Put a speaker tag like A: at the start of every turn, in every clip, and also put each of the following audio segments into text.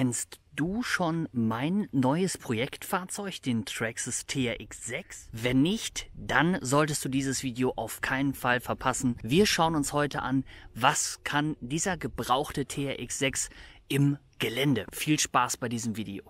A: Kennst du schon mein neues Projektfahrzeug, den Traxxas TRX 6? Wenn nicht, dann solltest du dieses Video auf keinen Fall verpassen. Wir schauen uns heute an, was kann dieser gebrauchte TRX 6 im Gelände. Viel Spaß bei diesem Video.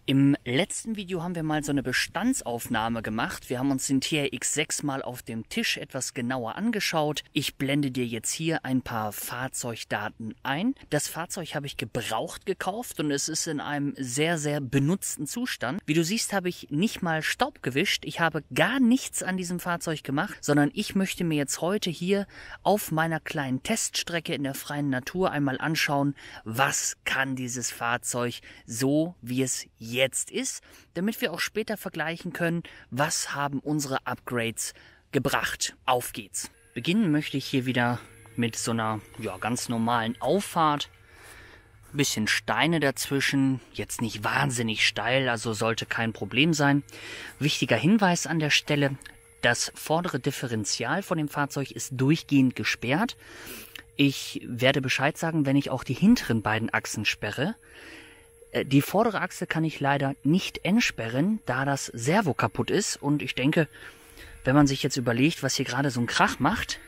A: Im letzten Video haben wir mal so eine Bestandsaufnahme gemacht. Wir haben uns den TRX 6 mal auf dem Tisch etwas genauer angeschaut. Ich blende dir jetzt hier ein paar Fahrzeugdaten ein. Das Fahrzeug habe ich gebraucht gekauft und es ist in einem sehr, sehr benutzten Zustand. Wie du siehst, habe ich nicht mal Staub gewischt. Ich habe gar nichts an diesem Fahrzeug gemacht, sondern ich möchte mir jetzt heute hier auf meiner kleinen Teststrecke in der freien Natur einmal anschauen, was kann dieses Fahrzeug so, wie es jetzt ist, damit wir auch später vergleichen können, was haben unsere Upgrades gebracht. Auf geht's. Beginnen möchte ich hier wieder mit so einer ganz normalen Auffahrt. Bisschen Steine dazwischen, jetzt nicht wahnsinnig steil, also sollte kein Problem sein. Wichtiger Hinweis an der Stelle, das vordere Differential von dem Fahrzeug ist durchgehend gesperrt. Ich werde Bescheid sagen, wenn ich auch die hinteren beiden Achsen sperre. Die vordere Achse kann ich leider nicht entsperren, da das Servo kaputt ist. Und ich denke, wenn man sich jetzt überlegt, was hier gerade so ein Krach macht,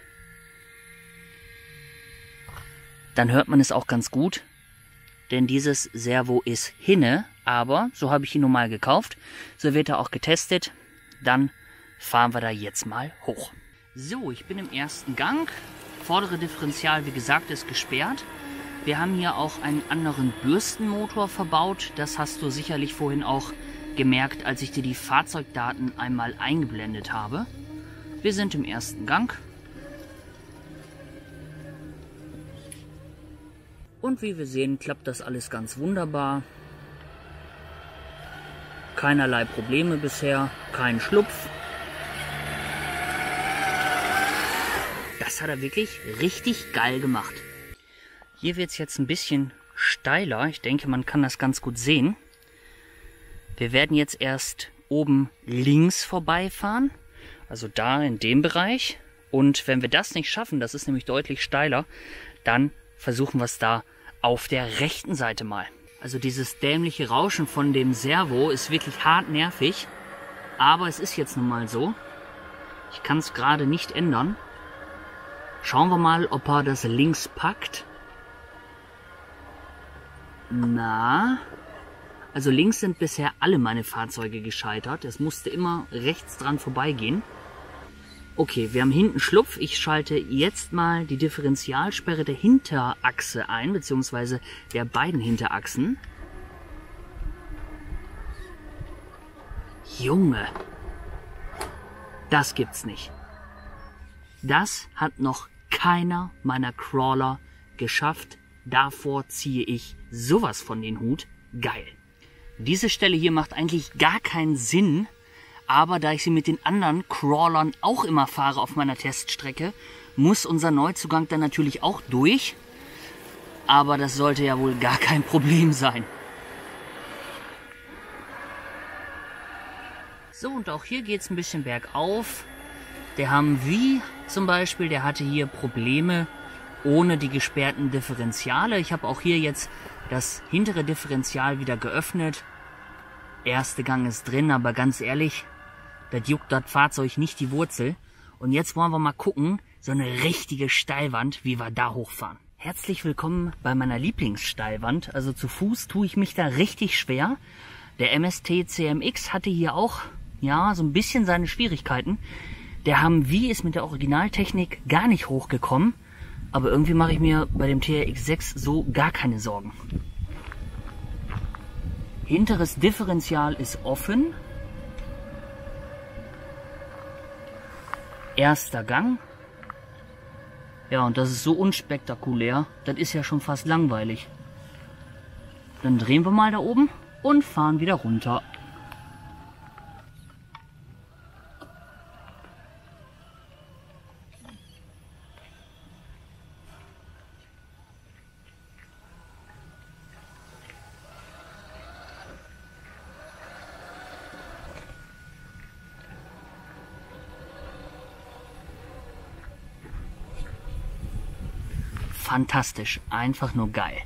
A: dann hört man es auch ganz gut. Denn dieses Servo ist hinne, aber so habe ich ihn nun mal gekauft. So wird er auch getestet. Dann fahren wir da jetzt mal hoch. So, ich bin im ersten Gang. Vordere Differential, wie gesagt, ist gesperrt. Wir haben hier auch einen anderen Bürstenmotor verbaut. Das hast du sicherlich vorhin auch gemerkt, als ich dir die Fahrzeugdaten einmal eingeblendet habe. Wir sind im ersten Gang. Und wie wir sehen, klappt das alles ganz wunderbar. Keinerlei Probleme bisher, kein Schlupf. Das hat er wirklich richtig geil gemacht. Hier wird es jetzt ein bisschen steiler. Ich denke, man kann das ganz gut sehen. Wir werden jetzt erst oben links vorbeifahren. Also da in dem Bereich. Und wenn wir das nicht schaffen, das ist nämlich deutlich steiler, dann versuchen wir es da auf der rechten Seite mal. Also dieses dämliche Rauschen von dem Servo ist wirklich hart nervig. Aber es ist jetzt nun mal so. Ich kann es gerade nicht ändern. Schauen wir mal, ob er das links packt. Na, also links sind bisher alle meine Fahrzeuge gescheitert. Es musste immer rechts dran vorbeigehen. Okay, wir haben hinten Schlupf. Ich schalte jetzt mal die Differentialsperre der Hinterachse ein, beziehungsweise der beiden Hinterachsen. Junge, das gibt's nicht. Das hat noch keiner meiner Crawler geschafft. Davor ziehe ich sowas von den Hut. Geil. Diese Stelle hier macht eigentlich gar keinen Sinn, aber da ich sie mit den anderen Crawlern auch immer fahre auf meiner Teststrecke, muss unser Neuzugang dann natürlich auch durch. Aber das sollte ja wohl gar kein Problem sein. So, und auch hier geht es ein bisschen bergauf. Der Humvee zum Beispiel, der hatte hier Probleme ohne die gesperrten Differentiale. Ich habe auch hier jetzt das hintere Differential wieder geöffnet. Erste Gang ist drin, aber ganz ehrlich, das juckt das Fahrzeug nicht die Wurzel. Und jetzt wollen wir mal gucken, so eine richtige Steilwand, wie wir da hochfahren. Herzlich willkommen bei meiner Lieblingssteilwand. Also zu Fuß tue ich mich da richtig schwer. Der MST CMX hatte hier auch, so ein bisschen seine Schwierigkeiten. Der Humvee ist mit der Originaltechnik gar nicht hochgekommen. Aber irgendwie mache ich mir bei dem TRX 6 so gar keine Sorgen. Hinteres Differential ist offen. Erster Gang. Ja, und das ist so unspektakulär. Das ist ja schon fast langweilig. Dann drehen wir mal da oben und fahren wieder runter. fantastisch, einfach nur geil.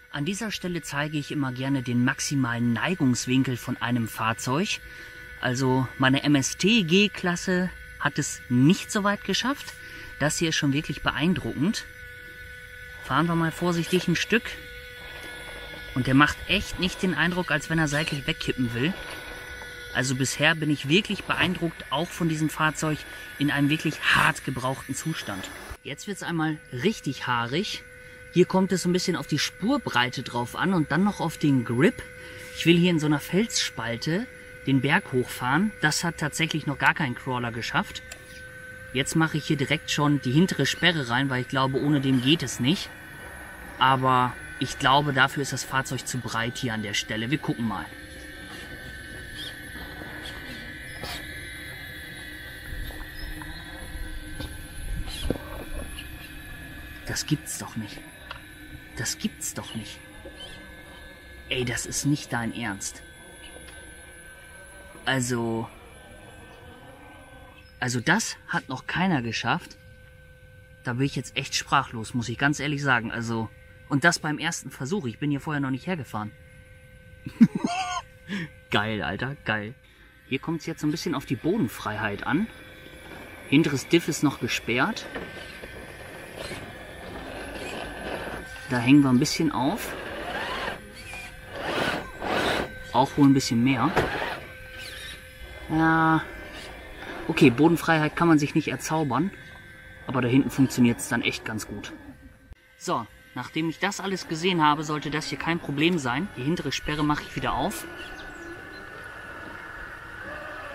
A: An dieser Stelle zeige ich immer gerne den maximalen Neigungswinkel von einem Fahrzeug. Also meine MST G-Klasse hat es nicht so weit geschafft. Das hier ist schon wirklich beeindruckend. Fahren wir mal vorsichtig ein Stück. Und der macht echt nicht den Eindruck, als wenn er seitlich wegkippen will. Also bisher bin ich wirklich beeindruckt, auch von diesem Fahrzeug in einem wirklich hart gebrauchten Zustand. Jetzt wird es einmal richtig haarig. Hier kommt es so ein bisschen auf die Spurbreite drauf an und dann noch auf den Grip. Ich will hier in so einer Felsspalte den Berg hochfahren. Das hat tatsächlich noch gar kein Crawler geschafft. Jetzt mache ich hier direkt schon die hintere Sperre rein, weil ich glaube, ohne dem geht es nicht. Aber ich glaube, dafür ist das Fahrzeug zu breit hier an der Stelle. Wir gucken mal. Das gibt's doch nicht. Das gibt's doch nicht. Ey, das ist nicht dein Ernst. Also das hat noch keiner geschafft. Da bin ich jetzt echt sprachlos, muss ich ganz ehrlich sagen. Also, und das beim ersten Versuch. Ich bin hier vorher noch nicht hergefahren. Geil, Alter, geil. Hier kommt es jetzt so ein bisschen auf die Bodenfreiheit an. Hinteres Diff ist noch gesperrt. Da hängen wir ein bisschen auf. Auch wohl ein bisschen mehr. Ja. Okay, Bodenfreiheit kann man sich nicht erzaubern. Aber da hinten funktioniert es dann echt ganz gut. So, nachdem ich das alles gesehen habe, sollte das hier kein Problem sein. Die hintere Sperre mache ich wieder auf.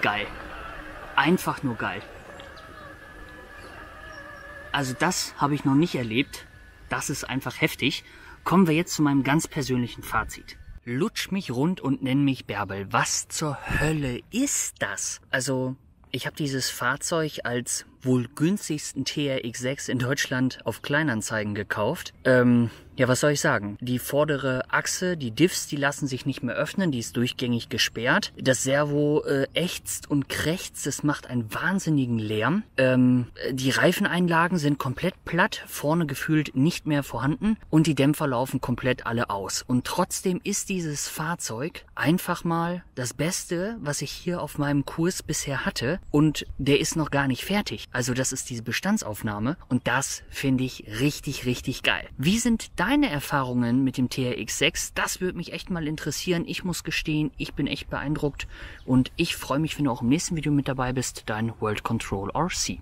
A: Geil. Einfach nur geil. Also das habe ich noch nicht erlebt. Das ist einfach heftig. Kommen wir jetzt zu meinem ganz persönlichen Fazit. Lutsch mich rund und nenn mich Bärbel. Was zur Hölle ist das? Also, ich habe dieses Fahrzeug als wohl günstigsten TRX6 in Deutschland auf Kleinanzeigen gekauft. Ja, was soll ich sagen? Die vordere Achse, die Diffs, die lassen sich nicht mehr öffnen, die ist durchgängig gesperrt. Das Servo ächzt und krächzt, es macht einen wahnsinnigen Lärm. Die Reifeneinlagen sind komplett platt, vorne gefühlt nicht mehr vorhanden und die Dämpfer laufen komplett alle aus. Und trotzdem ist dieses Fahrzeug einfach mal das Beste, was ich hier auf meinem Kurs bisher hatte und der ist noch gar nicht fertig. Also das ist diese Bestandsaufnahme und das finde ich richtig, richtig geil. Wie sind deine Erfahrungen mit dem TRX6? Das würde mich echt mal interessieren. Ich muss gestehen, ich bin echt beeindruckt und ich freue mich, wenn du auch im nächsten Video mit dabei bist. Dein World Control RC.